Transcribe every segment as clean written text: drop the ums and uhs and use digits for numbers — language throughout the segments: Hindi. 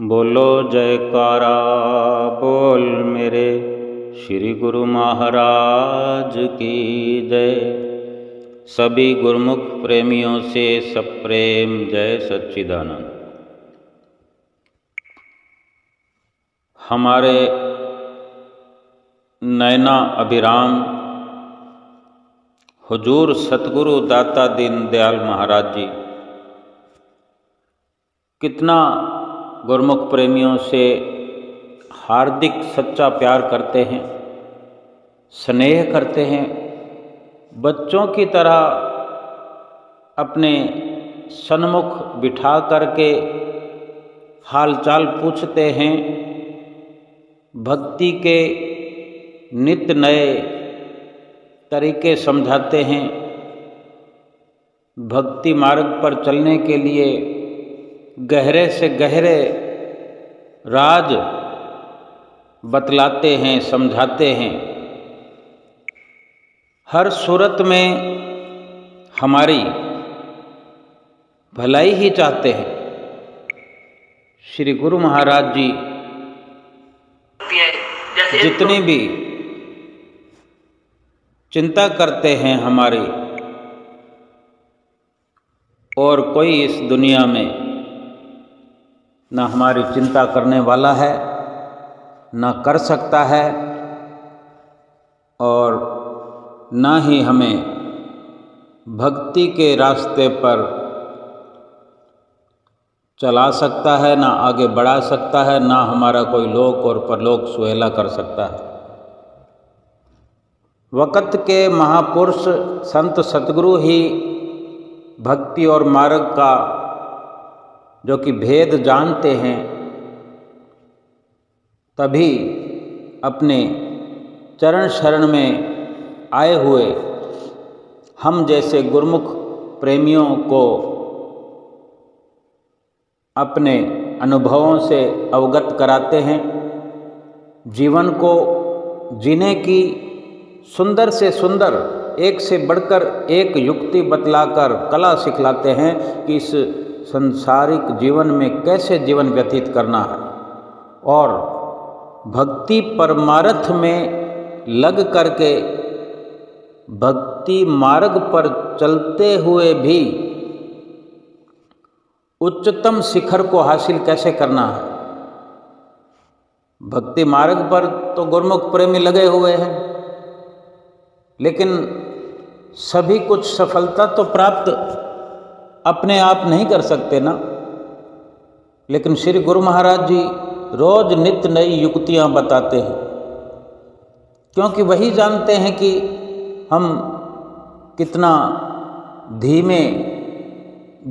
बोलो जयकारा बोल मेरे श्री गुरु महाराज की जय। सभी गुरुमुख प्रेमियों से सब प्रेम जय सच्चिदानंद। हमारे नैना अभिराम हुजूर सतगुरु दाता दीन दयाल महाराज जी कितना गुरुमुख प्रेमियों से हार्दिक सच्चा प्यार करते हैं, स्नेह करते हैं। बच्चों की तरह अपने सन्मुख बिठा करके हालचाल पूछते हैं। भक्ति के नित्य नए तरीके समझाते हैं। भक्ति मार्ग पर चलने के लिए गहरे से गहरे राज बतलाते हैं, समझाते हैं। हर सूरत में हमारी भलाई ही चाहते हैं। श्री गुरु महाराज जी जितनी भी चिंता करते हैं हमारी, और कोई इस दुनिया में ना हमारी चिंता करने वाला है, ना कर सकता है, और ना ही हमें भक्ति के रास्ते पर चला सकता है, ना आगे बढ़ा सकता है, ना हमारा कोई लोक और परलोक सुहेला कर सकता है। वक़्त के महापुरुष संत सतगुरु ही भक्ति और मार्ग का जो कि भेद जानते हैं, तभी अपने चरण शरण में आए हुए हम जैसे गुरुमुख प्रेमियों को अपने अनुभवों से अवगत कराते हैं। जीवन को जीने की सुंदर से सुंदर, एक से बढ़कर एक युक्ति बतलाकर कला सिखलाते हैं कि इस संसारिक जीवन में कैसे जीवन व्यतीत करना है, और भक्ति परमार्थ में लग करके भक्ति मार्ग पर चलते हुए भी उच्चतम शिखर को हासिल कैसे करना है। भक्ति मार्ग पर तो गुरुमुख प्रेमी लगे हुए हैं, लेकिन सभी कुछ सफलता तो प्राप्त अपने आप नहीं कर सकते ना। लेकिन श्री गुरु महाराज जी रोज नित्य नई युक्तियां बताते हैं, क्योंकि वही जानते हैं कि हम कितना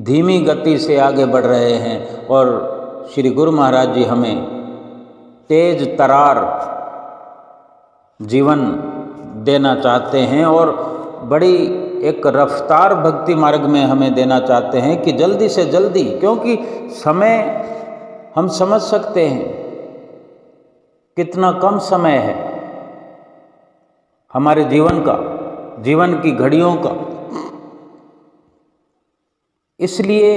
धीमी गति से आगे बढ़ रहे हैं, और श्री गुरु महाराज जी हमें तेज तरार जीवन देना चाहते हैं, और बड़ी एक रफ्तार भक्ति मार्ग में हमें देना चाहते हैं कि जल्दी से जल्दी, क्योंकि समय हम समझ सकते हैं कितना कम समय है हमारे जीवन का, जीवन की घड़ियों का। इसलिए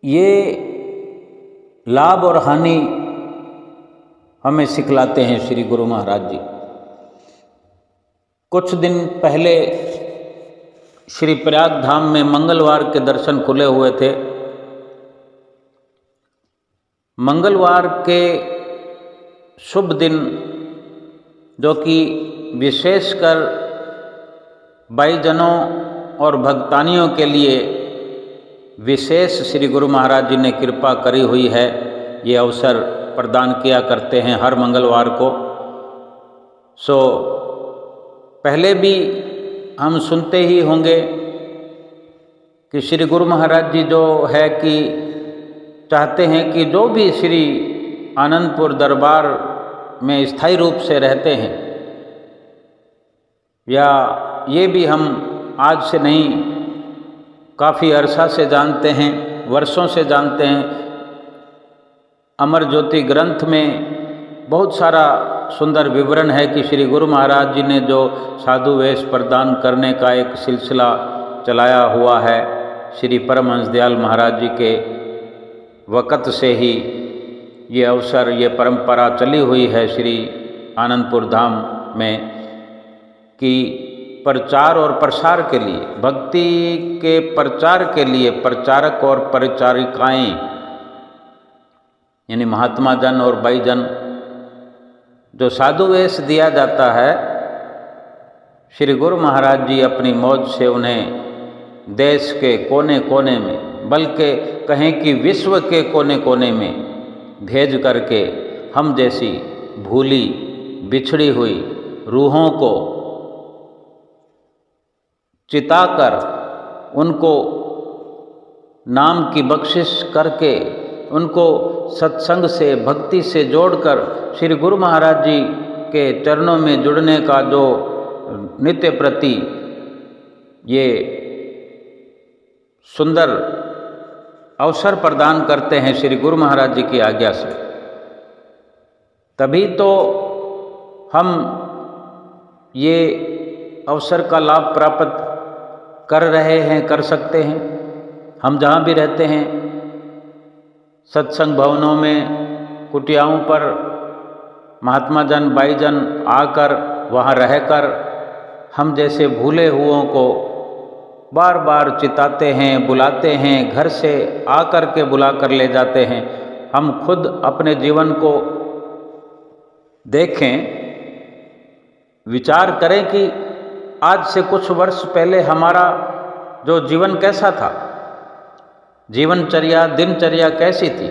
ये लाभ और हानि हमें सिखलाते हैं श्री गुरु महाराज जी। कुछ दिन पहले श्री प्रयाग धाम में मंगलवार के दर्शन खुले हुए थे। मंगलवार के शुभ दिन, जो कि विशेषकर भाईजनों और भक्तानियों के लिए विशेष श्री गुरु महाराज जी ने कृपा करी हुई है, ये अवसर प्रदान किया करते हैं हर मंगलवार को। पहले भी हम सुनते ही होंगे कि श्री गुरु महाराज जी जो है कि चाहते हैं कि जो भी श्री आनंदपुर दरबार में स्थायी रूप से रहते हैं, या ये भी हम आज से नहीं काफ़ी अरसा से जानते हैं, वर्षों से जानते हैं। अमर ज्योति ग्रंथ में बहुत सारा सुंदर विवरण है कि श्री गुरु महाराज जी ने जो साधु वेश प्रदान करने का एक सिलसिला चलाया हुआ है, श्री परमहंस दयाल महाराज जी के वक़्त से ही ये अवसर, ये परंपरा चली हुई है श्री आनंदपुर धाम में कि प्रचार और प्रसार के लिए, भक्ति के प्रचार के लिए प्रचारक और परिचारिकाएँ यानी महात्मा जन और बाई जन, जो साधु वेश दिया जाता है, श्री गुरु महाराज जी अपनी मौज से उन्हें देश के कोने कोने में, बल्कि कहें कि विश्व के कोने कोने में भेज करके हम जैसी भूली बिछड़ी हुई रूहों को चिताकर उनको नाम की बख्शिश करके उनको सत्संग से, भक्ति से जोड़कर श्री गुरु महाराज जी के चरणों में जुड़ने का जो नित्य प्रति ये सुंदर अवसर प्रदान करते हैं श्री गुरु महाराज जी की आज्ञा से, तभी तो हम ये अवसर का लाभ प्राप्त कर रहे हैं, कर सकते हैं। हम जहाँ भी रहते हैं, सत्संग भवनों में, कुटियाओं पर महात्मा जन, बाई जन आकर वहाँ रहकर हम जैसे भूले हुओं को बार बार चिताते हैं, बुलाते हैं, घर से आकर के बुला कर ले जाते हैं। हम खुद अपने जीवन को देखें, विचार करें कि आज से कुछ वर्ष पहले हमारा जो जीवन कैसा था, जीवनचर्या, दिनचर्या कैसी थी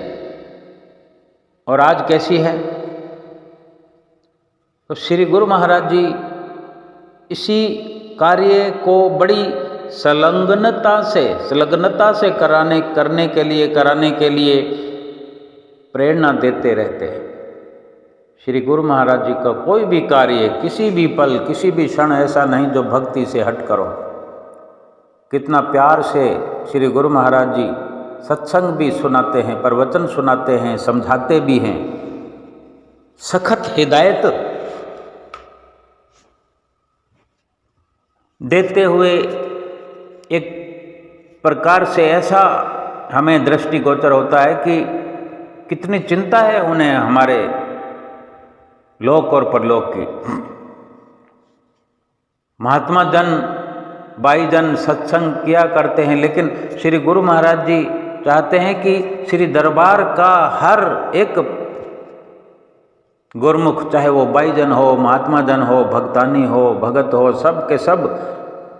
और आज कैसी है। तो श्री गुरु महाराज जी इसी कार्य को बड़ी संलग्नता से कराने के लिए प्रेरणा देते रहते हैं। श्री गुरु महाराज जी का कोई भी कार्य, किसी भी पल, किसी भी क्षण ऐसा नहीं जो भक्ति से हट करो। कितना प्यार से श्री गुरु महाराज जी सत्संग भी सुनाते हैं, प्रवचन सुनाते हैं, समझाते भी हैं, सखत हिदायत देते हुए एक प्रकार से ऐसा हमें दृष्टिगोचर होता है कि कितनी चिंता है उन्हें हमारे लोक और परलोक की। महात्मा जन, बाई जन सत्संग किया करते हैं, लेकिन श्री गुरु महाराज जी चाहते हैं कि श्री दरबार का हर एक गुरमुख, चाहे वो बाई जन हो, महात्मा जन हो, भक्तानी हो, भगत हो, सब के सब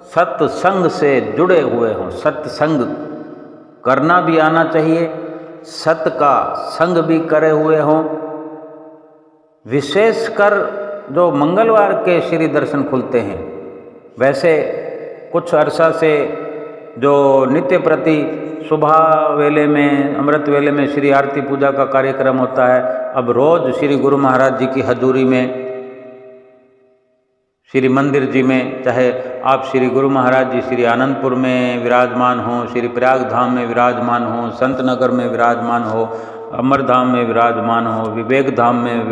सत्संग से जुड़े हुए हों। सत्संग करना भी आना चाहिए, सत का संग भी करे हुए हों। विशेषकर जो मंगलवार के श्री दर्शन खुलते हैं, वैसे कुछ अरसा से जो नित्य प्रति सुबह वेले में, अमृत वेले में श्री आरती पूजा का कार्यक्रम होता है, अब रोज़ श्री गुरु महाराज जी की हजूरी में, श्री मंदिर जी में, चाहे आप श्री गुरु महाराज जी श्री आनंदपुर में विराजमान हों, श्री प्रयाग धाम में विराजमान हों, संत नगर में विराजमान हो, अमरधाम में विराजमान हो, विवेक धाम में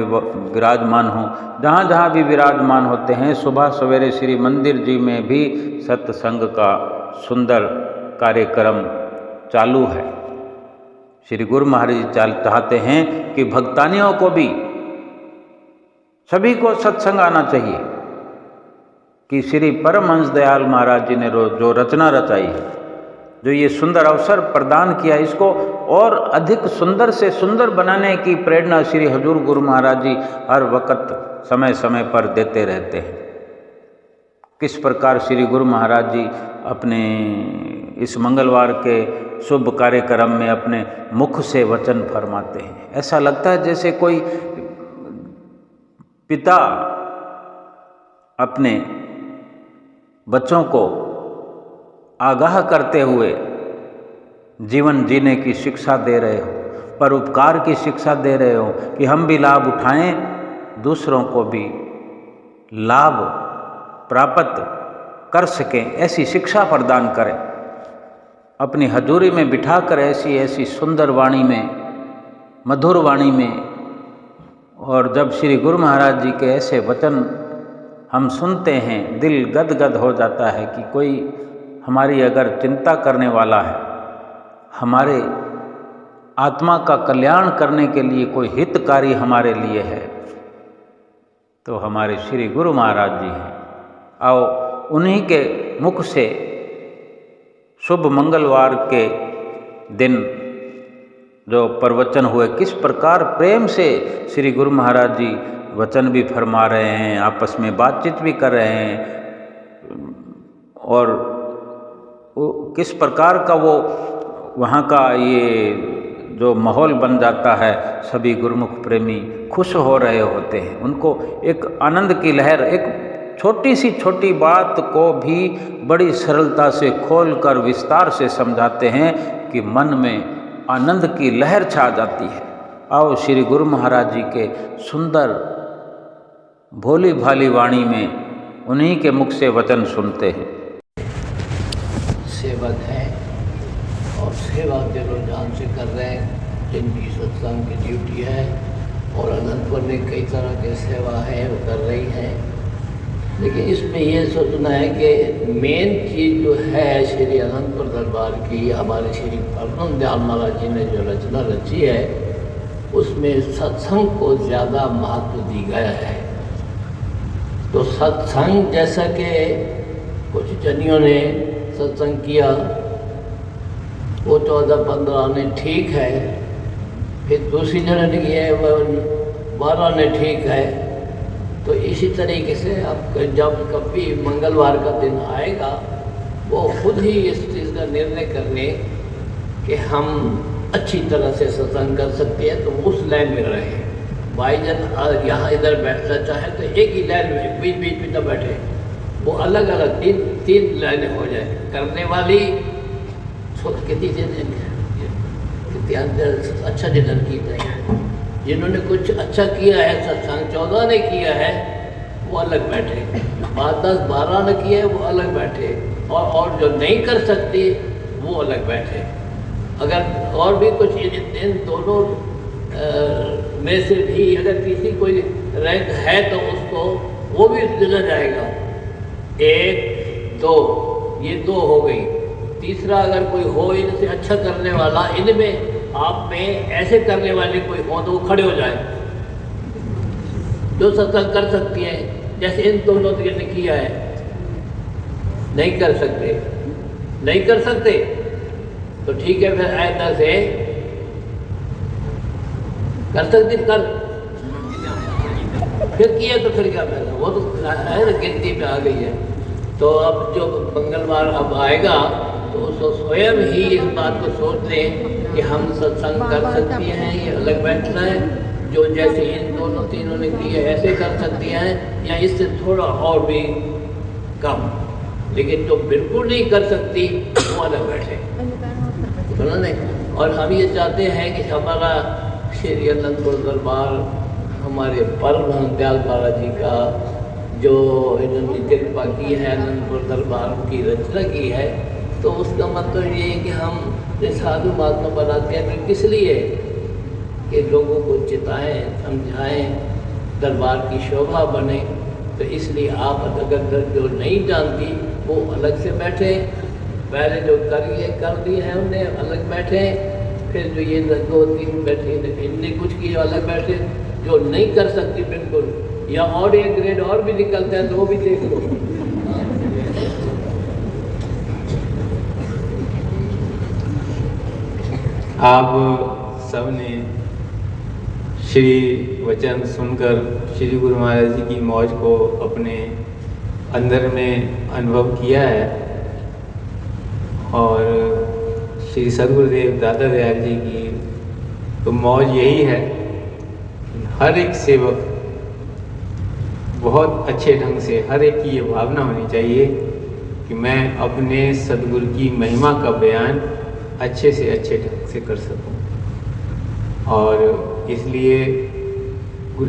विराजमान हो, जहाँ जहाँ भी विराजमान होते हैं, सुबह सवेरे श्री मंदिर जी में भी सत्संग का सुंदर कार्यक्रम चालू है। श्री गुरु महाराज जी चाहते हैं कि भक्तानियों को भी, सभी को सत्संग आना चाहिए, कि श्री परमहंस दयाल महाराज जी ने जो रचना रचाई है, जो ये सुंदर अवसर प्रदान किया, इसको और अधिक सुंदर से सुंदर बनाने की प्रेरणा श्री हजूर गुरु महाराज जी हर वक्त समय समय पर देते रहते हैं। किस प्रकार श्री गुरु महाराज जी अपने इस मंगलवार के शुभ कार्यक्रम में अपने मुख से वचन फरमाते हैं। ऐसा लगता है जैसे कोई पिता अपने बच्चों को आगाह करते हुए जीवन जीने की शिक्षा दे रहे हो, परोपकार की शिक्षा दे रहे हो, कि हम भी लाभ उठाएं, दूसरों को भी लाभ प्राप्त कर सकें, ऐसी शिक्षा प्रदान करें। अपनी हजूरी में बिठाकर ऐसी ऐसी सुंदर वाणी में, मधुर वाणी में, और जब श्री गुरु महाराज जी के ऐसे वचन हम सुनते हैं, दिल गदगद हो जाता है कि कोई हमारी अगर चिंता करने वाला है, हमारे आत्मा का कल्याण करने के लिए कोई हितकारी हमारे लिए है तो हमारे श्री गुरु महाराज जी हैं। आओ उन्हीं के मुख से शुभ मंगलवार के दिन जो प्रवचन हुए, किस प्रकार प्रेम से श्री गुरु महाराज जी वचन भी फरमा रहे हैं, आपस में बातचीत भी कर रहे हैं, और किस प्रकार का वो वहाँ का ये जो माहौल बन जाता है, सभी गुरुमुख प्रेमी खुश हो रहे होते हैं। उनको एक आनंद की लहर, एक छोटी सी छोटी बात को भी बड़ी सरलता से खोलकर विस्तार से समझाते हैं कि मन में आनंद की लहर छा जाती है। आओ श्री गुरु महाराज जी के सुंदर भोली भाली वाणी में उन्हीं के मुख से वचन सुनते हैं। सेवक हैं और सेवा दिलो जान से कर रहे हैं, जिनकी सत्संग की ड्यूटी है, और अनंतपुर में कई तरह की सेवा है वो कर रही है। लेकिन इसमें ये सोचना है कि मेन चीज़ जो है श्री अनंतपुर दरबार की, हमारे श्री परम दयाल महाराज जी ने जो रचना रची है, उसमें सत्संग को ज़्यादा महत्व दी गया है। तो सत्संग जैसा कि कुछ जनियों ने सत्संग किया, वो 14-15 ने ठीक है, फिर दूसरी जगह ने किया है वो 12 ने ठीक है। तो इसी तरीके से अब जब कभी मंगलवार का दिन आएगा, वो खुद ही इस चीज़ का निर्णय करने कि हम अच्छी तरह से सत्संग कर सकते हैं, तो उस लाइन में रहें। भाईजन यहाँ इधर बैठना चाहे तो एक ही लाइन में बीच बीच में न बैठे, वो अलग अलग तीन लाइनें हो जाए। करने वाली कितनी अच्छा निधन की है, जिन्होंने कुछ अच्छा किया है सत्संग 14 ने किया है वो अलग बैठे, 10-12 ने किया है वो अलग बैठे, और जो नहीं कर सकती वो अलग बैठे। अगर और भी कुछ इन दोनों में से भी अगर किसी कोई रैंक है तो उसको वो भी दिया जाएगा। 1, 2 ये 2 हो गई। तीसरा अगर कोई हो इनसे अच्छा करने वाला, इनमें आप में ऐसे करने वाले कोई हो तो वो खड़े हो जाए, जो सत्संग कर सकती है, जैसे इन दोनों ने किया है। नहीं कर सकते तो ठीक है, फिर आयता से कर सकते कर, फिर किया तो फिर क्या फायदा, वो तो गिनती में आ गई है। तो अब जो मंगलवार अब आएगा तो उसको स्वयं ही इस बात को सोच लें कि हम सत्संग कर सकती हैं, ये अलग बैठना है, जो जैसे इन दोनों तीनों ने किए ऐसे कर सकती हैं, या इससे थोड़ा और भी कम। लेकिन जो बिल्कुल नहीं कर सकती वो अलग बैठे, सुना नहीं। और हम ये चाहते हैं कि हमारा श्री अनंतपुर दरबार, हमारे परम दयाल महाराज जी का जो इन्होंने कृपा की है, अनंतपुर दरबार की रचना की है, तो उसका मतलब ये है कि हम साधु महात्मा बनाते हैं तो किस लिए, कि लोगों को चिताएं, समझाएं, दरबार की शोभा बने। तो इसलिए आप अगर जो नहीं जानती वो अलग से बैठे, पहले जो कर दिए हैं उन्हें अलग बैठे, फिर जो ये 2-3 बैठे इनने कुछ किए अलग बैठे, जो नहीं कर सकती बिल्कुल, या और एक ग्रेड और भी निकलता है तो वो भी देख लो। आप सबने श्री वचन सुनकर श्री गुरु महाराज जी की मौज को अपने अंदर में अनुभव किया है, और श्री सद्गुरुदेव दादा दयाल जी की तो मौज यही है, हर एक सेवक बहुत अच्छे ढंग से, हर एक की ये भावना होनी चाहिए कि मैं अपने सद्गुरु की महिमा का बयान अच्छे से अच्छे ढंग से कर सकूं। और इसलिए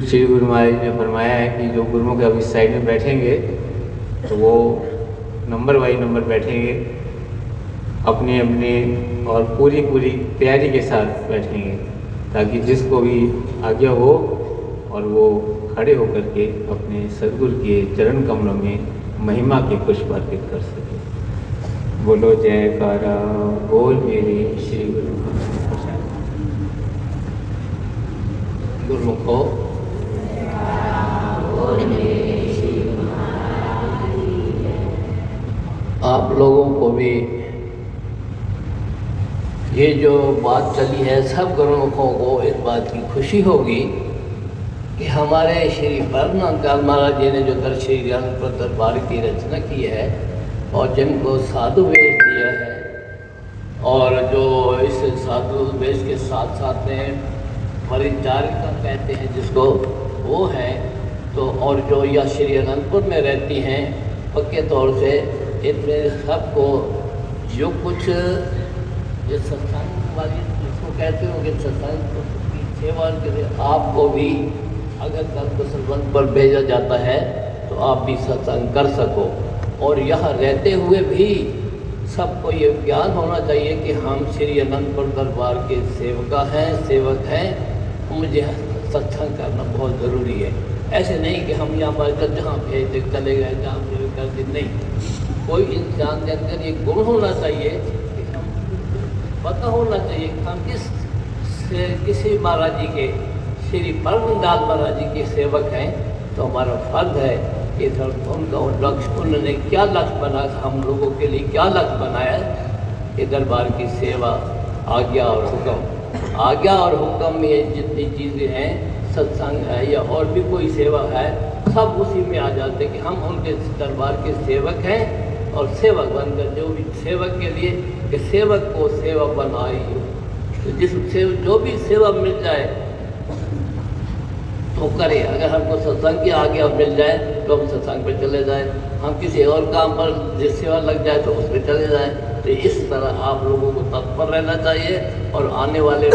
श्री गुरु महाराज ने फरमाया है कि जो गुरुमुख अब इस साइड में बैठेंगे तो वो नंबर बाई नंबर बैठेंगे, अपने अपने और पूरी तैयारी के साथ बैठेंगे, ताकि जिसको भी आज्ञा हो और वो खड़े होकर के अपने सद्गुरु के चरण कमलों में महिमा के पुष्प अर्पित कर सके। बोलो जयकारा बोल मेरे श्री गुरु महाराज। गुरुमुखो आप लोगों को भी ये जो बात चली है, सब गुरुमुखों को इस बात की खुशी होगी कि हमारे श्री परमानंद महाराज जी ने जो श्री ज्ञानप्रद दरबार की रचना की है और जिनको साधु वेश दिया है, और जो इस साधु वेश के साथ साथ में परिचारिका कहते हैं जिसको, वो है तो, और जो यह श्री अनंतपुर में रहती हैं पक्के तौर से, इनमें सबको जो कुछ ये सत्संग वाली जिसको कहते हो कि सत्संग की सेवा के लिए आपको भी अगर कल को संबंध पर भेजा जाता है तो आप भी सत्संग कर सको। और यहाँ रहते हुए भी सबको ये ज्ञान होना चाहिए कि हम श्री अनंतपुर दरबार के सेवक हैं, मुझे सत्संग करना बहुत ज़रूरी है। ऐसे नहीं कि हम यहाँ पर जहाँ भेज दे चले गए, जहाँ भेज कर दे, नहीं। कोई इंसान के अंदर ये गुण होना चाहिए कि हम पता होना चाहिए कि हम किसी महाराज जी के, श्री परमदास महाराज जी के सेवक हैं, तो हमारा फर्ज है कि उनका लक्ष्य, उन्होंने क्या लक्ष्य बनाया, हम लोगों के लिए क्या लक्ष्य बनाया कि दरबार की सेवा, आज्ञा और हुक्म। आज्ञा और हुक्म में जितनी चीज़ें हैं, सत्संग है या और भी कोई सेवा है, सब उसी में आ जाते कि हम उनके दरबार के सेवक हैं। और सेवक बनकर जो भी सेवक के लिए कि सेवक को सेवा बनाई, तो जो भी सेवा मिल जाए तो करे। अगर हमको सत्संग की आज्ञा मिल जाए तो हम सत्संग पे चले जाएं, हम किसी और काम पर जिस सेवा लग जाए तो उस पर चले जाएं। तो इस तरह आप लोगों को तत्पर रहना चाहिए। और आने वाले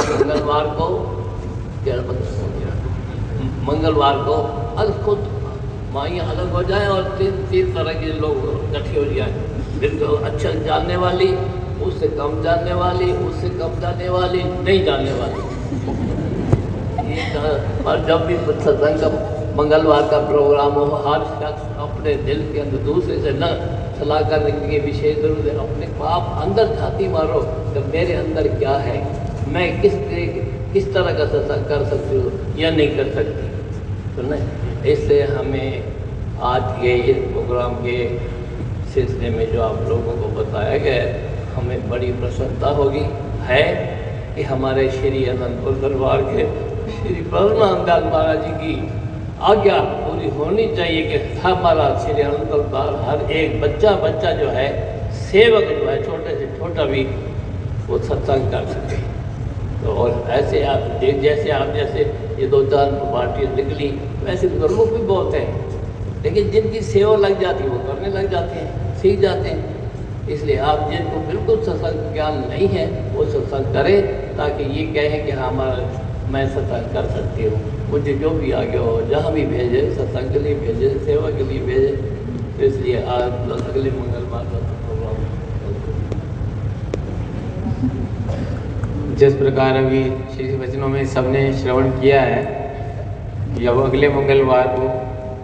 मंगलवार को अलग खुद माइयाँ अलग हो जाएं और तीन तरह के लोग इकट्ठे हो जाएँ। बिल्कुल अच्छा जानने वाली, उससे कम जानने वाली, उससे कम जानने वाली, नहीं जानने वाली। और जब भी सत्संग का मंगलवार का प्रोग्राम हो, हर शख्स अपने दिल के अंदर दूसरे से न सलाह करने के विशेष जरूरत है। अपने आप अंदर झांकी मारो कि मेरे अंदर क्या है, मैं किस तरह का सत्संग कर सकती हूँ या नहीं कर सकती। तो नहीं, इससे हमें आज के इस प्रोग्राम के सिलसिले में जो आप लोगों को बताया गया, हमें बड़ी प्रसन्नता होगी है कि हमारे श्री अनंतपुर दरबार के श्री परमानंद महाराज जी की आज्ञा पूरी होनी चाहिए कि हमारा श्री अनंतपुर दरबार हर एक बच्चा जो है, सेवक जो है, छोटे से छोटा भी वो सत्संग कर सके। तो और ऐसे आप जैसे ये 2-4 पार्टियाँ निकली, वैसे गुरुमुख भी बहुत हैं, लेकिन जिनकी सेवा लग जाती है वो करने लग जाते हैं, सीख जाते हैं। इसलिए आप जिनको बिल्कुल सत्संग ज्ञान नहीं है वो सत्संग करें, ताकि ये कहें कि हाँ मैं सत्संग कर सकती हूँ। मुझे जो भी आगे हो, जहाँ भी भेजे, सत्संग के लिए भेजे, सेवा के लिए भेजे। तो इसलिए आज अगले मंगलवार का प्रोग्राम जिस प्रकार अभी श्री वचनों में सबने श्रवण किया है कि अब अगले मंगलवार को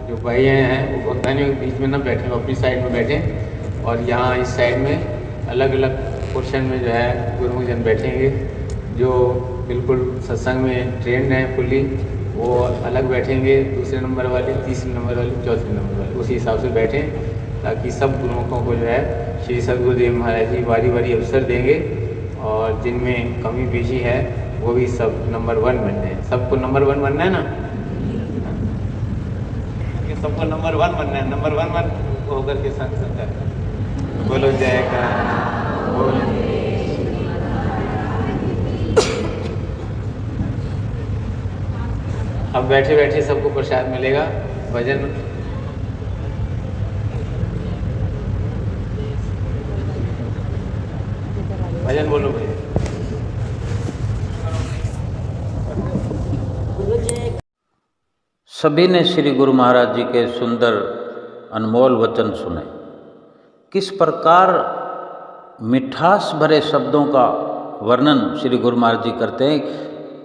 जो भाई हैं वो भक्तानियों के बीच में ना बैठे, अपनी साइड में बैठें, और यहाँ इस साइड में अलग अलग पोर्शन में जो है गुरुमुख जन बैठेंगे। जो बिल्कुल सत्संग में ट्रेंड हैं फुल्ली, वो अलग बैठेंगे, दूसरे नंबर वाले, तीसरे नंबर वाले, चौथे नंबर वाले, उसी हिसाब से बैठें, ताकि सब गुरुमुखों को जो है श्री सद्गुरुदेव महाराज जी बारी बारी अवसर देंगे। और जिनमें कमी पेशी है वो भी सब नंबर 1 बन जाए। सबको नंबर 1 बनना है ना, सबको नंबर 1 बनना है। नंबर 1 होकर के संग संग बोलो जाएगा। अब बैठे बैठे सबको प्रसाद मिलेगा। भजन भजन बोलो भैया। सभी ने श्री गुरु महाराज जी के सुंदर अनमोल वचन सुने। किस प्रकार मिठास भरे शब्दों का वर्णन श्री गुरु महाराज जी करते हैं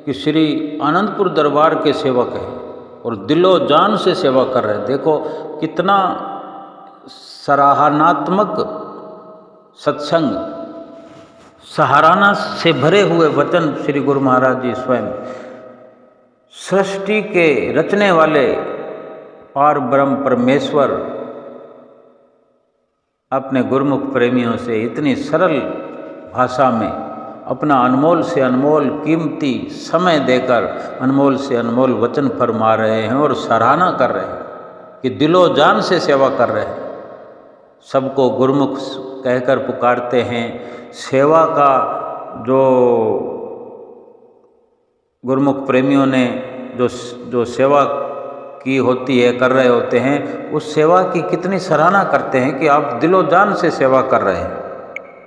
कि श्री आनंदपुर दरबार के सेवक हैं और दिलो जान से सेवा कर रहे हैं। देखो कितना सराहनात्मक सत्संग, सहाराना से भरे हुए वचन श्री गुरु महाराज जी स्वयं सृष्टि के रचने वाले पार ब्रह्म परमेश्वर अपने गुरुमुख प्रेमियों से इतनी सरल भाषा में अपना अनमोल से अनमोल कीमती समय देकर अनमोल से अनमोल वचन फरमा रहे हैं और सराहना कर रहे हैं कि दिलो जान से सेवा कर रहे हैं। सबको गुरुमुख कहकर पुकारते हैं। सेवा का जो गुरुमुख प्रेमियों ने जो सेवा की होती है, कर रहे होते हैं, उस सेवा की कितनी सराहना करते हैं कि आप दिलो जान से सेवा कर रहे हैं।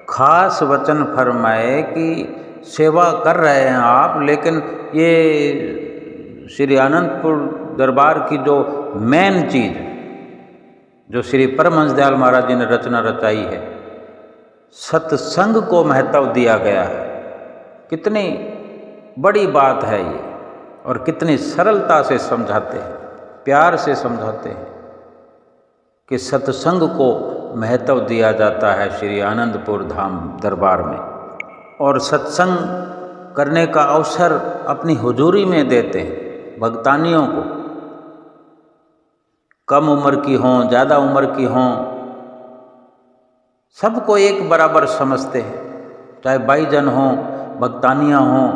खास वचन फरमाए कि सेवा कर रहे हैं आप, लेकिन ये श्री आनंदपुर दरबार की जो मेन चीज़ जो श्री परमहंस दयाल महाराज जी ने रचना रचाई है, सत्संग को महत्व दिया गया है। कितनी बड़ी बात है ये, और कितनी सरलता से समझाते हैं, प्यार से समझाते हैं कि सत्संग को महत्व दिया जाता है श्री आनंदपुर धाम दरबार में, और सत्संग करने का अवसर अपनी हुजूरी में देते हैं भक्तानियों को। कम उम्र की हों, ज़्यादा उम्र की हों, सबको एक बराबर समझते हैं, चाहे भाईजन हों, भक्तानियाँ हों।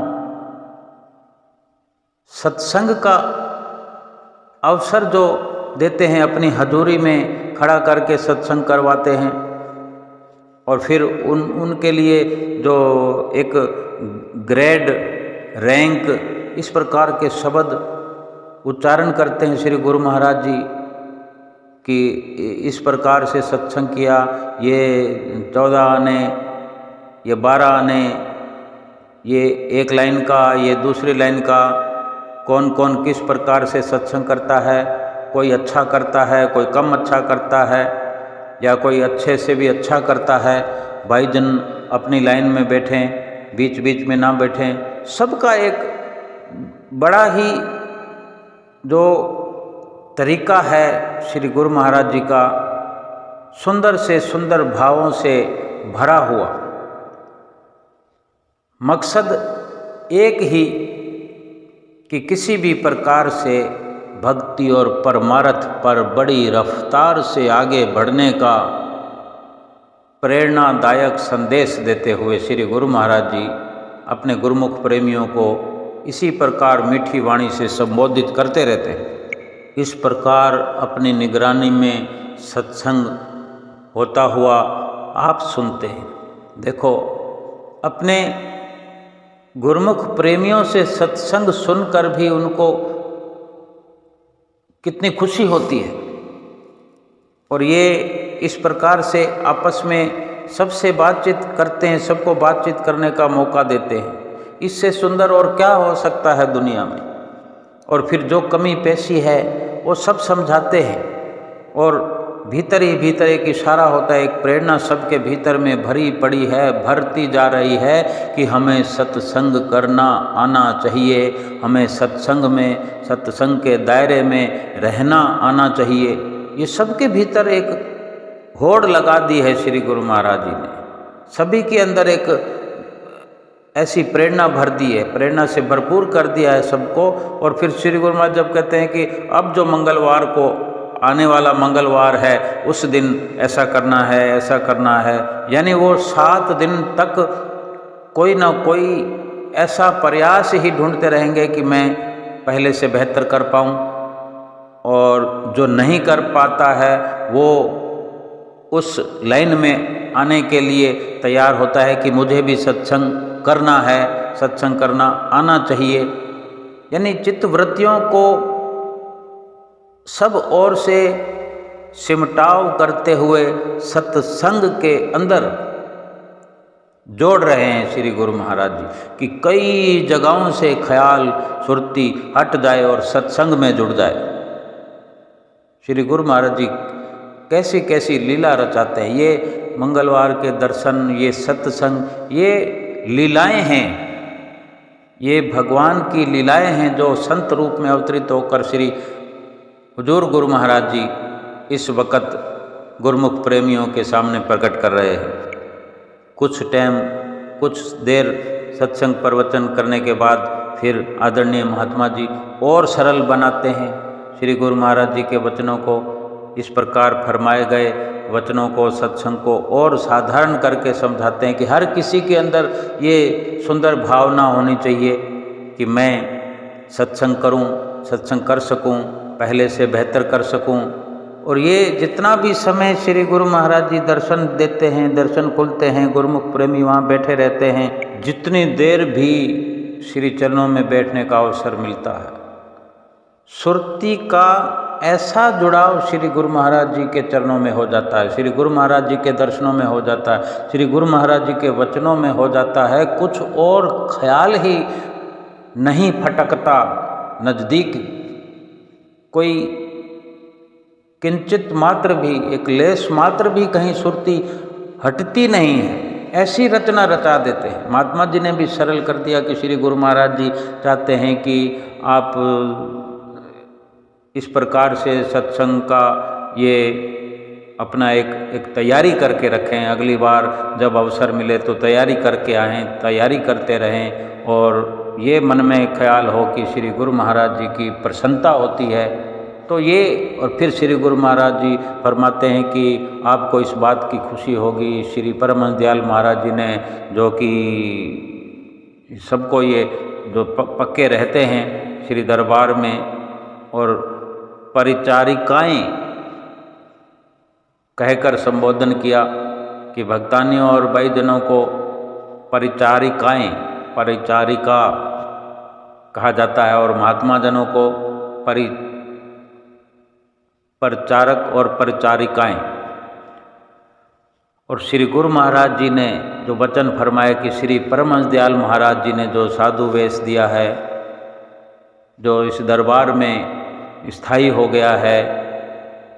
सत्संग का अवसर जो देते हैं, अपनी हजूरी में खड़ा करके सत्संग करवाते हैं, और फिर उनके लिए जो एक ग्रेड, रैंक, इस प्रकार के शब्द उच्चारण करते हैं श्री गुरु महाराज जी कि इस प्रकार से सत्संग किया, ये 14 आने, ये 12 आने, ये एक लाइन का, ये दूसरी लाइन का, कौन कौन किस प्रकार से सत्संग करता है। कोई अच्छा करता है, कोई कम अच्छा करता है, या कोई अच्छे से भी अच्छा करता है। भाईजन अपनी लाइन में बैठें, बीच बीच में ना बैठें। सबका एक बड़ा ही जो तरीका है श्री गुरु महाराज जी का, सुंदर से सुंदर भावों से भरा हुआ। मकसद एक ही कि किसी भी प्रकार से भक्ति और परमार्थ पर बड़ी रफ्तार से आगे बढ़ने का प्रेरणादायक संदेश देते हुए श्री गुरु महाराज जी अपने गुरुमुख प्रेमियों को इसी प्रकार मीठी वाणी से संबोधित करते रहते हैं। इस प्रकार अपनी निगरानी में सत्संग होता हुआ आप सुनते हैं। देखो, अपने गुरुमुख प्रेमियों से सत्संग सुनकर भी उनको कितनी खुशी होती है, और ये इस प्रकार से आपस में सबसे बातचीत करते हैं, सबको बातचीत करने का मौका देते हैं। इससे सुंदर और क्या हो सकता है दुनिया में। और फिर जो कमी पेशी है वो सब समझाते हैं, और भीतर ही भीतर एक इशारा होता है, एक प्रेरणा सबके भीतर में भरी पड़ी है, भरती जा रही है कि हमें सत्संग करना आना चाहिए, हमें सत्संग में, सत्संग के दायरे में रहना आना चाहिए। ये सबके भीतर एक होड़ लगा दी है श्री गुरु महाराज जी ने। सभी के अंदर एक ऐसी प्रेरणा भर दी है, प्रेरणा से भरपूर कर दिया है सबको। और फिर श्री गुरु महाराज जब कहते हैं कि अब जो मंगलवार को आने वाला मंगलवार है, उस दिन ऐसा करना है, ऐसा करना है, यानी वो 7 दिन तक कोई ना कोई ऐसा प्रयास ही ढूंढते रहेंगे कि मैं पहले से बेहतर कर पाऊँ, और जो नहीं कर पाता है वो उस लाइन में आने के लिए तैयार होता है कि मुझे भी सत्संग करना है, सत्संग करना आना चाहिए। यानी चित्तवृत्तियों को सब ओर से सिमटाव करते हुए सत्संग के अंदर जोड़ रहे हैं श्री गुरु महाराज जी कि कई जगहों से ख्याल सुरती हट जाए और सत्संग में जुड़ जाए। श्री गुरु महाराज जी कैसी कैसी लीला रचाते हैं। ये मंगलवार के दर्शन, ये सत्संग, ये लीलाएं हैं, ये भगवान की लीलाएं हैं जो संत रूप में अवतरित होकर श्री हुजूर गुरु महाराज जी इस वक़्त गुरुमुख प्रेमियों के सामने प्रकट कर रहे हैं। कुछ टाइम, कुछ देर सत्संग प्रवचन करने के बाद फिर आदरणीय महात्मा जी और सरल बनाते हैं। श्री गुरु महाराज जी के वचनों को, इस प्रकार फरमाए गए वचनों को, सत्संग को और साधारण करके समझाते हैं कि हर किसी के अंदर ये सुंदर भावना होनी चाहिए कि मैं सत्संग करूं, सत्संग कर सकूं, पहले से बेहतर कर सकूं। और ये जितना भी समय श्री गुरु महाराज जी दर्शन देते हैं, दर्शन खुलते हैं, गुरुमुख प्रेमी वहाँ बैठे रहते हैं, जितनी देर भी श्री चरणों में बैठने का अवसर मिलता है, सुरती का ऐसा जुड़ाव श्री गुरु महाराज जी के चरणों में हो जाता है, श्री गुरु महाराज जी के दर्शनों में हो जाता है, श्री गुरु महाराज जी के वचनों में हो जाता है। कुछ और ख्याल ही नहीं फटकता नज़दीक, कोई किंचित मात्र भी, एक लेस मात्र भी कहीं सुरती हटती नहीं है, ऐसी रचना रचा देते हैं। महात्मा जी ने भी सरल कर दिया कि श्री गुरु महाराज जी चाहते हैं कि आप इस प्रकार से सत्संग का ये अपना एक तैयारी करके रखें, अगली बार जब अवसर मिले तो तैयारी करके आएँ, तैयारी करते रहें और ये मन में ख्याल हो कि श्री गुरु महाराज जी की प्रसन्नता होती है। तो ये, और फिर श्री गुरु महाराज जी फरमाते हैं कि आपको इस बात की खुशी होगी, श्री परमहंस दयाल महाराज जी ने जो कि सबको ये जो पक्के रहते हैं श्री दरबार में, और परिचारिकाएं कहकर संबोधन किया कि भक्तानियों और भाईजनों को परिचारिकाएं, परिचारिका कहा जाता है, और महात्मा जनों को परिचारक और परिचारिकाएं। और श्री गुरु महाराज जी ने जो वचन फरमाए कि श्री परमहंस दयाल महाराज जी ने जो साधु वेश दिया है, जो इस दरबार में स्थायी हो गया है,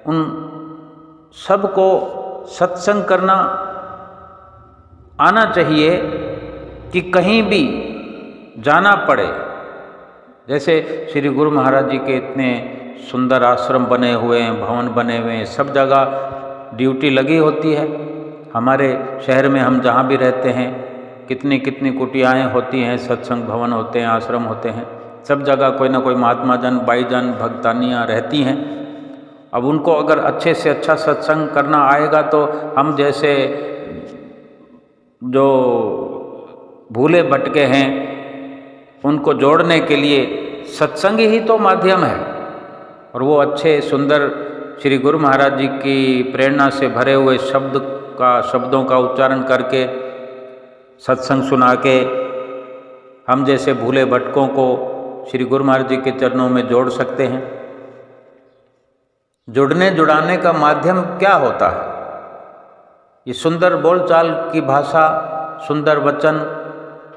उन सबको सत्संग करना आना चाहिए कि कहीं भी जाना पड़े। जैसे श्री गुरु महाराज जी के इतने सुंदर आश्रम बने हुए हैं, भवन बने हुए हैं, सब जगह ड्यूटी लगी होती है। हमारे शहर में हम जहाँ भी रहते हैं, कितनी कितनी कुटियाएँ होती हैं, सत्संग भवन होते हैं, आश्रम होते हैं, सब जगह कोई ना कोई महात्मा जन, भाईजन, भक्तानियाँ रहती हैं। अब उनको अगर अच्छे से अच्छा सत्संग करना आएगा तो हम जैसे जो भूले भटके हैं उनको जोड़ने के लिए सत्संग ही तो माध्यम है। और वो अच्छे सुंदर श्री गुरु महाराज जी की प्रेरणा से भरे हुए शब्दों का उच्चारण करके सत्संग सुना के हम जैसे भूले भटकों को श्री गुरु महाराज जी के चरणों में जोड़ सकते हैं। जुड़ने जुड़ाने का माध्यम क्या होता है? ये सुंदर बोलचाल की भाषा, सुंदर वचन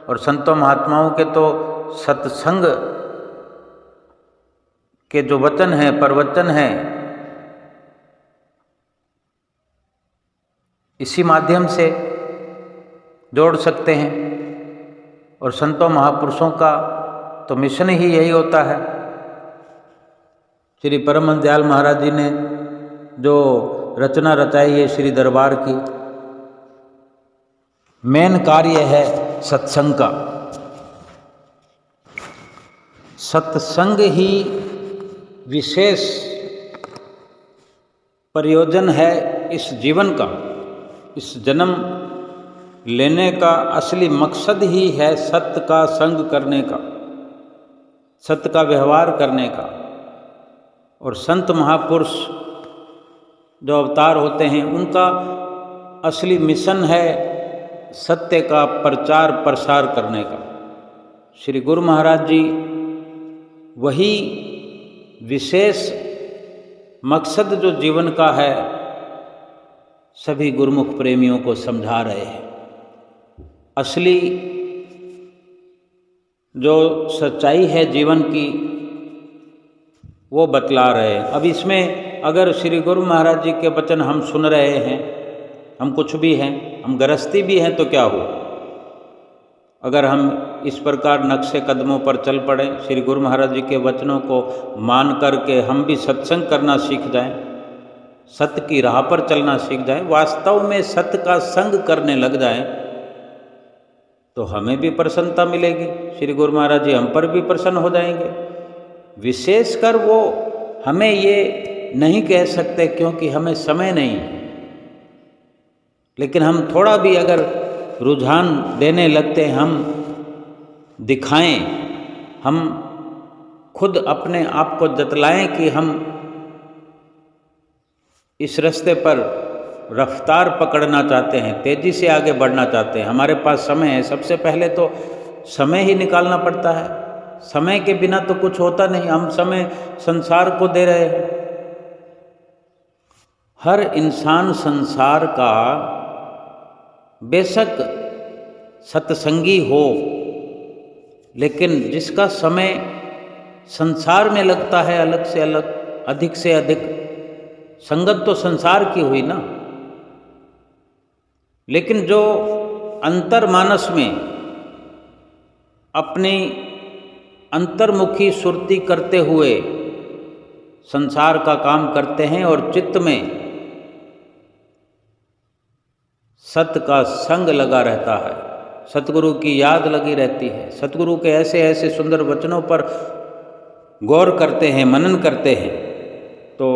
और संतों महात्माओं के तो सत्संग के जो वचन हैं, प्रवचन हैं, इसी माध्यम से जोड़ सकते हैं। और संतों महापुरुषों का तो मिशन ही यही होता है। श्री परमहंस दयाल महाराज जी ने जो रचना रचाई है श्री दरबार की, मेन कार्य है सत्संग का। सत्संग ही विशेष प्रयोजन है इस जीवन का। इस जन्म लेने का असली मकसद ही है सत्य का संग करने का, सत्य का व्यवहार करने का। और संत महापुरुष जो अवतार होते हैं उनका असली मिशन है सत्य का प्रचार प्रसार करने का। श्री गुरु महाराज जी वही विशेष मकसद जो जीवन का है सभी गुरुमुख प्रेमियों को समझा रहे हैं। असली जो सच्चाई है जीवन की वो बतला रहे हैं। अब इसमें अगर श्री गुरु महाराज जी के वचन हम सुन रहे हैं, हम कुछ भी हैं, हम गृहस्थी भी हैं, तो क्या हो अगर हम इस प्रकार नक्शे कदमों पर चल पड़े, श्री गुरु महाराज जी के वचनों को मान करके हम भी सत्संग करना सीख जाएं, सत्य की राह पर चलना सीख जाएं, वास्तव में सत्य का संग करने लग जाएं, तो हमें भी प्रसन्नता मिलेगी, श्री गुरु महाराज जी हम पर भी प्रसन्न हो जाएंगे। विशेषकर वो हमें ये नहीं कह सकते क्योंकि हमें समय नहीं है, लेकिन हम थोड़ा भी अगर रुझान देने लगते हैं, हम दिखाएं, हम खुद अपने आप को जतलाएं कि हम इस रास्ते पर रफ्तार पकड़ना चाहते हैं, तेजी से आगे बढ़ना चाहते हैं, हमारे पास समय है। सबसे पहले तो समय ही निकालना पड़ता है, समय के बिना तो कुछ होता नहीं। हम समय संसार को दे रहे हैं। हर इंसान संसार का बेशक सत्संगी हो, लेकिन जिसका समय संसार में लगता है अलग से अलग, अधिक से अधिक, संगत तो संसार की हुई ना, लेकिन जो अंतर्मानस में अपनी अंतर्मुखी सुरती करते हुए संसार का काम करते हैं और चित्त में सत्य का संग लगा रहता है, सतगुरु की याद लगी रहती है, सतगुरु के ऐसे ऐसे सुंदर वचनों पर गौर करते हैं, मनन करते हैं, तो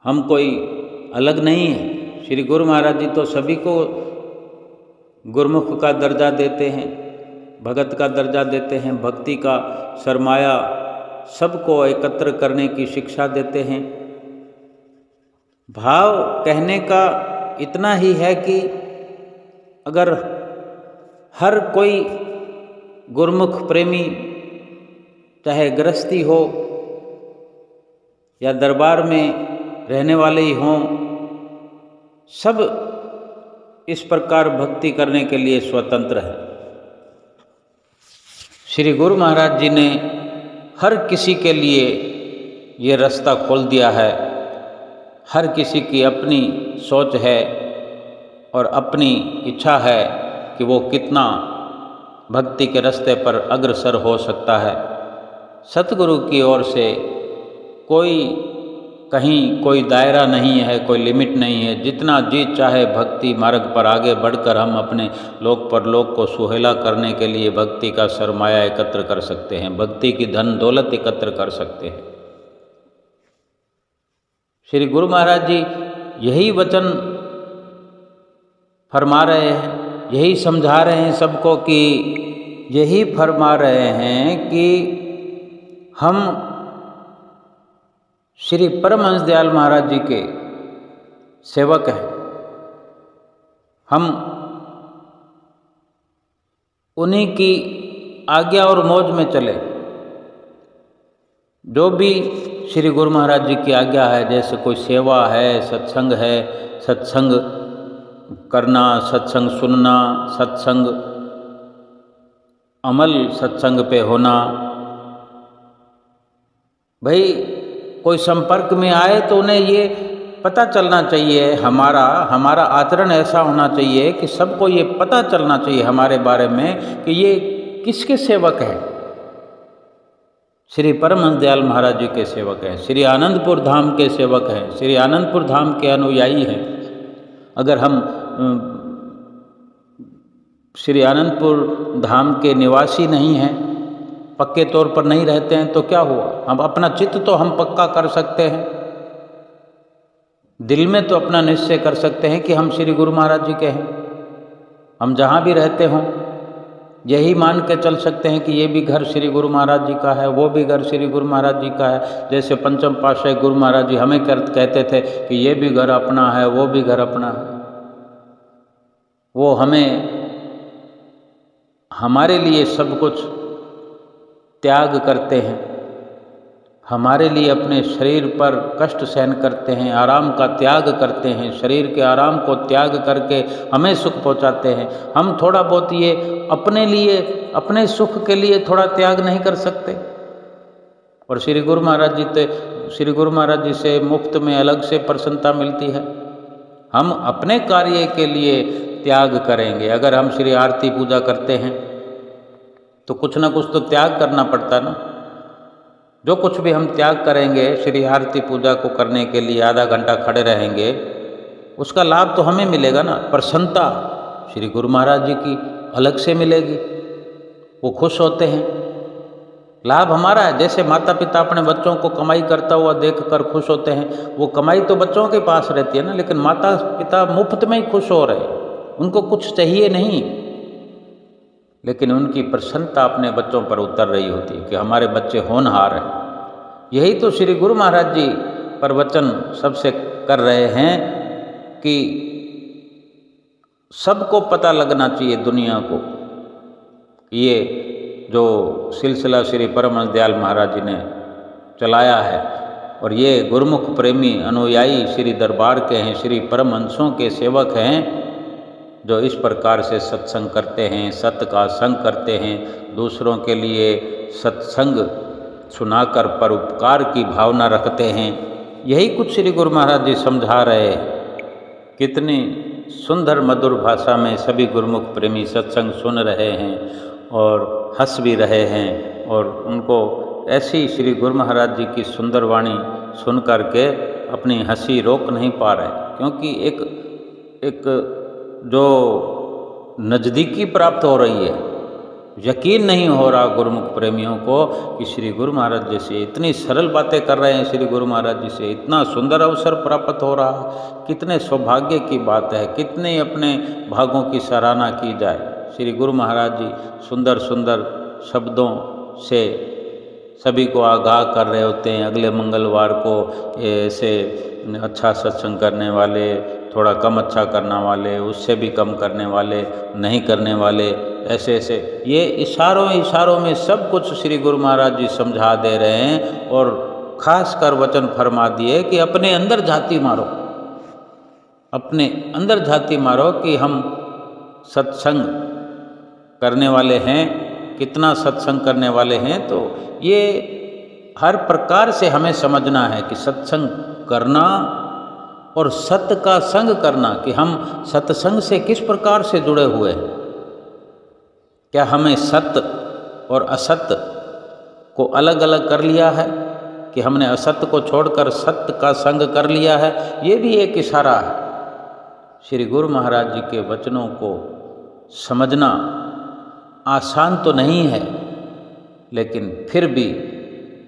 हम कोई अलग नहीं है। श्री गुरु महाराज जी तो सभी को गुरुमुख का दर्जा देते हैं, भगत का दर्जा देते हैं, भक्ति का सरमाया सबको एकत्र करने की शिक्षा देते हैं। भाव कहने का इतना ही है कि अगर हर कोई गुरुमुख प्रेमी, चाहे गृहस्थी हो या दरबार में रहने वाले ही हों, सब इस प्रकार भक्ति करने के लिए स्वतंत्र है। श्री गुरु महाराज जी ने हर किसी के लिए ये रास्ता खोल दिया है। हर किसी की अपनी सोच है और अपनी इच्छा है कि वो कितना भक्ति के रास्ते पर अग्रसर हो सकता है। सतगुरु की ओर से कोई कहीं कोई दायरा नहीं है, कोई लिमिट नहीं है। जितना जी चाहे भक्ति मार्ग पर आगे बढ़कर हम अपने लोक परलोक को सुहेला करने के लिए भक्ति का सरमाया एकत्र कर सकते हैं, भक्ति की धन दौलत एकत्र कर सकते हैं। श्री गुरु महाराज जी यही वचन फरमा रहे हैं, यही समझा रहे हैं सबको, कि यही फरमा रहे हैं कि हम श्री परमहंस दयाल महाराज जी के सेवक हैं। हम उन्हीं की आज्ञा और मौज में चले। जो भी श्री गुरु महाराज जी की आज्ञा है, जैसे कोई सेवा है, सत्संग है, सत्संग करना, सत्संग सुनना, सत्संग अमल सत्संग पे होना। भाई कोई संपर्क में आए तो उन्हें ये पता चलना चाहिए, हमारा आचरण ऐसा होना चाहिए कि सबको ये पता चलना चाहिए हमारे बारे में कि ये किसके सेवक है। श्री परमहंस दयाल महाराज जी के सेवक हैं, श्री आनंदपुर धाम के सेवक हैं, श्री आनंदपुर धाम के अनुयायी हैं। अगर हम श्री आनंदपुर धाम के निवासी नहीं हैं, पक्के तौर पर नहीं रहते हैं, तो क्या हुआ? हम अपना चित्त तो हम पक्का कर सकते हैं, दिल में तो अपना निश्चय कर सकते हैं कि हम श्री गुरु महाराज जी के हैं। हम जहाँ भी रहते हों यही मान के चल सकते हैं कि ये भी घर श्री गुरु महाराज जी का है, वो भी घर श्री गुरु महाराज जी का है। जैसे पंचम पातशाही गुरु महाराज जी हमें कहते थे कि ये भी घर अपना है, वो भी घर अपना है। वो हमें हमारे लिए सब कुछ त्याग करते हैं, हमारे लिए अपने शरीर पर कष्ट सहन करते हैं, आराम का त्याग करते हैं, शरीर के आराम को त्याग करके हमें सुख पहुंचाते हैं। हम थोड़ा बहुत ये अपने लिए, अपने सुख के लिए थोड़ा त्याग नहीं कर सकते? और श्री गुरु महाराज जी से मुफ्त में अलग से प्रसन्नता मिलती है। हम अपने कार्य के लिए त्याग करेंगे। अगर हम श्री आरती पूजा करते हैं तो कुछ ना कुछ तो त्याग करना पड़ता ना। जो कुछ भी हम त्याग करेंगे, श्री आरती पूजा को करने के लिए आधा घंटा खड़े रहेंगे उसका लाभ तो हमें मिलेगा ना। प्रसन्नता श्री गुरु महाराज जी की अलग से मिलेगी, वो खुश होते हैं। लाभ हमारा है। जैसे माता पिता अपने बच्चों को कमाई करता हुआ देखकर खुश होते हैं, वो कमाई तो बच्चों के पास रहती है ना, लेकिन माता पिता मुफ्त में ही खुश हो रहे, उनको कुछ चाहिए नहीं, लेकिन उनकी प्रसन्नता अपने बच्चों पर उतर रही होती है कि हमारे बच्चे होनहार हैं। यही तो श्री गुरु महाराज जी प्रवचन सबसे कर रहे हैं कि सबको पता लगना चाहिए दुनिया को, ये जो सिलसिला श्री परमहंस दयाल महाराज जी ने चलाया है, और ये गुरुमुख प्रेमी अनुयायी श्री दरबार के हैं, श्री परमहंसों के सेवक हैं, जो इस प्रकार से सत्संग करते हैं, सत्य का संग करते हैं, दूसरों के लिए सत्संग सुनाकर परोपकार की भावना रखते हैं। यही कुछ श्री गुरु महाराज जी समझा रहे हैं। कितनी सुंदर मधुर भाषा में सभी गुरुमुख प्रेमी सत्संग सुन रहे हैं और हंस भी रहे हैं, और उनको ऐसी श्री गुरु महाराज जी की सुंदर वाणी सुन कर के अपनी हंसी रोक नहीं पा रहे, क्योंकि एक जो नज़दीकी प्राप्त हो रही है। यकीन नहीं हो रहा गुरुमुख प्रेमियों को कि श्री गुरु महाराज जी से इतनी सरल बातें कर रहे हैं, श्री गुरु महाराज जी से इतना सुंदर अवसर प्राप्त हो रहा है। कितने सौभाग्य की बात है, कितने अपने भागों की सराहना की जाए। श्री गुरु महाराज जी सुंदर सुंदर शब्दों से सभी को आगाह कर रहे होते हैं। अगले मंगलवार को ऐसे अच्छा सत्संग करने वाले, थोड़ा कम अच्छा करने वाले, उससे भी कम करने वाले, नहीं करने वाले, ऐसे ऐसे ये इशारों में सब कुछ श्री गुरु महाराज जी समझा दे रहे हैं। और ख़ास कर वचन फरमा दिए कि अपने अंदर झांती मारो, अपने अंदर झांती मारो कि हम सत्संग करने वाले हैं, कितना सत्संग करने वाले हैं। तो ये हर प्रकार से हमें समझना है कि सत्संग करना और सत्य का संग करना, कि हम सत्संग से किस प्रकार से जुड़े हुए हैं। क्या हमें सत्य और असत्य को अलग अलग कर लिया है, कि हमने असत्य को छोड़कर सत्य का संग कर लिया है। ये भी एक इशारा है। श्री गुरु महाराज जी के वचनों को समझना आसान तो नहीं है, लेकिन फिर भी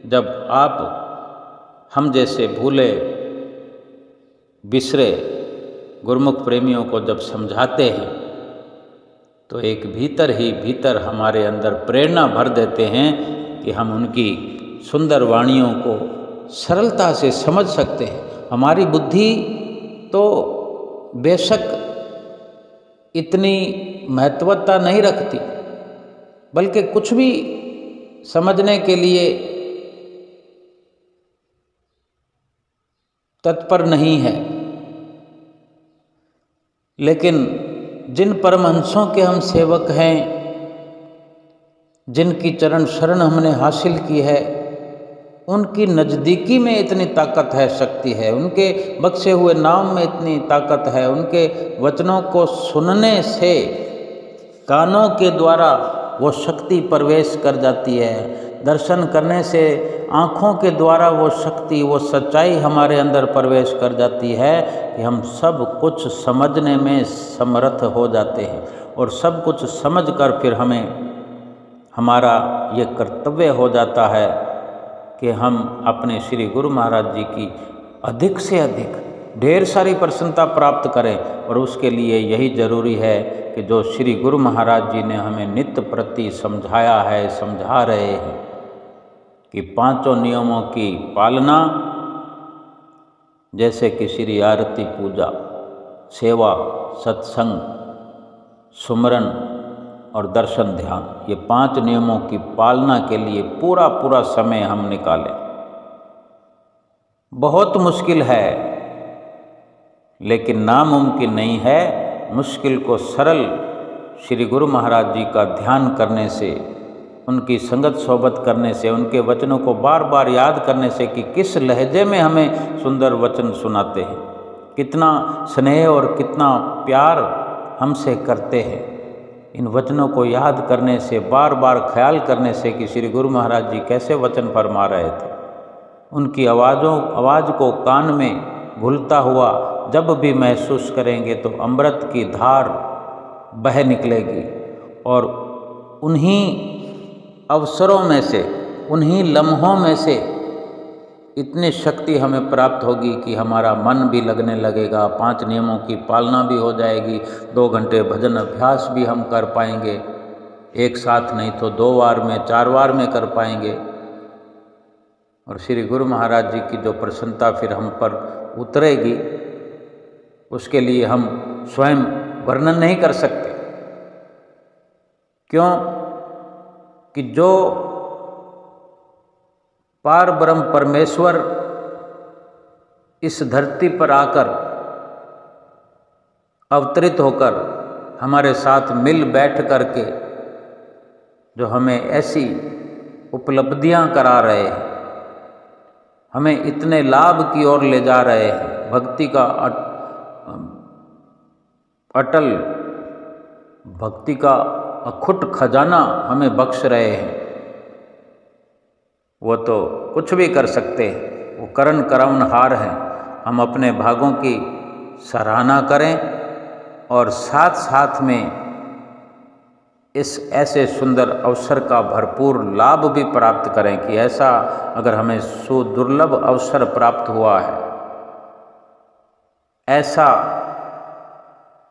जब आप हम जैसे भूले बिसरे गुरुमुख प्रेमियों को जब समझाते हैं, तो एक भीतर ही भीतर हमारे अंदर प्रेरणा भर देते हैं कि हम उनकी सुंदर वाणियों को सरलता से समझ सकते हैं। हमारी बुद्धि तो बेशक इतनी महत्वता नहीं रखती, बल्कि कुछ भी समझने के लिए तत्पर नहीं है, लेकिन जिन परमहंसों के हम सेवक हैं, जिनकी चरण शरण हमने हासिल की है, उनकी नज़दीकी में इतनी ताकत है, शक्ति है, उनके बख्शे हुए नाम में इतनी ताकत है। उनके वचनों को सुनने से कानों के द्वारा वो शक्ति प्रवेश कर जाती है, दर्शन करने से आँखों के द्वारा वो शक्ति, वो सच्चाई हमारे अंदर प्रवेश कर जाती है कि हम सब कुछ समझने में समर्थ हो जाते हैं। और सब कुछ समझकर फिर हमें हमारा ये कर्तव्य हो जाता है कि हम अपने श्री गुरु महाराज जी की अधिक से अधिक ढेर सारी प्रसन्नता प्राप्त करें। और उसके लिए यही जरूरी है कि जो श्री गुरु महाराज जी ने हमें नित्य प्रति समझाया है, समझा रहे हैं कि पांचों नियमों की पालना, जैसे कि श्री आरती पूजा, सेवा, सत्संग, सुमरन और दर्शन ध्यान, ये 5 नियमों की पालना के लिए पूरा पूरा समय हम निकालें। बहुत मुश्किल है, लेकिन नामुमकिन नहीं है। मुश्किल को सरल श्री गुरु महाराज जी का ध्यान करने से, उनकी संगत सोबत करने से, उनके वचनों को बार बार याद करने से कि किस लहजे में हमें सुंदर वचन सुनाते हैं, कितना स्नेह और कितना प्यार हमसे करते हैं। इन वचनों को याद करने से, बार बार ख्याल करने से कि श्री गुरु महाराज जी कैसे वचन फरमा रहे थे, उनकी आवाज़ को कान में घुलता हुआ जब भी महसूस करेंगे तो अमृत की धार बह निकलेगी और उन्हीं अवसरों में से, उन्हीं लम्हों में से इतनी शक्ति हमें प्राप्त होगी कि हमारा मन भी लगने लगेगा, 5 नियमों की पालना भी हो जाएगी, 2 घंटे भजन अभ्यास भी हम कर पाएंगे, एक साथ नहीं तो 2 बार में, 4 बार में कर पाएंगे। और श्री गुरु महाराज जी की जो प्रसन्नता फिर हम पर उतरेगी, उसके लिए हम स्वयं वर्णन नहीं कर सकते। क्यों कि जो पार ब्रह्म परमेश्वर इस धरती पर आकर अवतरित होकर हमारे साथ मिल बैठ करके जो हमें ऐसी उपलब्धियां करा रहे हैं, हमें इतने लाभ की ओर ले जा रहे हैं, भक्ति का अटल, भक्ति का अखुट खजाना हमें बख्श रहे हैं, वो तो कुछ भी कर सकते हैं, वो करण कराउनहार हैं। हम अपने भागों की सराहना करें और साथ साथ में इस ऐसे सुंदर अवसर का भरपूर लाभ भी प्राप्त करें कि ऐसा अगर हमें सुदुर्लभ अवसर प्राप्त हुआ है, ऐसा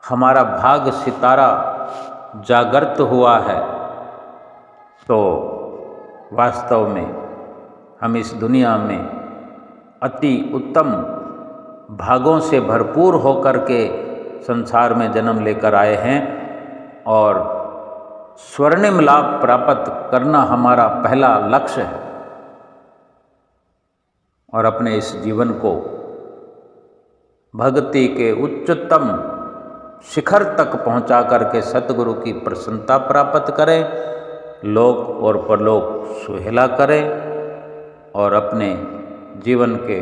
हमारा भाग सितारा जागृत हुआ है, तो वास्तव में हम इस दुनिया में अति उत्तम भागों से भरपूर होकर के संसार में जन्म लेकर आए हैं और स्वर्णिम लाभ प्राप्त करना हमारा पहला लक्ष्य है। और अपने इस जीवन को भक्ति के उच्चतम शिखर तक पहुंचा करके सतगुरु की प्रसन्नता प्राप्त करें, लोक और परलोक सुहेला करें और अपने जीवन के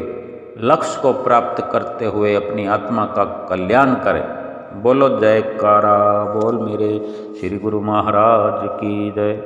लक्ष्य को प्राप्त करते हुए अपनी आत्मा का कल्याण करें। बोलो जयकारा बोल मेरे श्री गुरु महाराज की जय।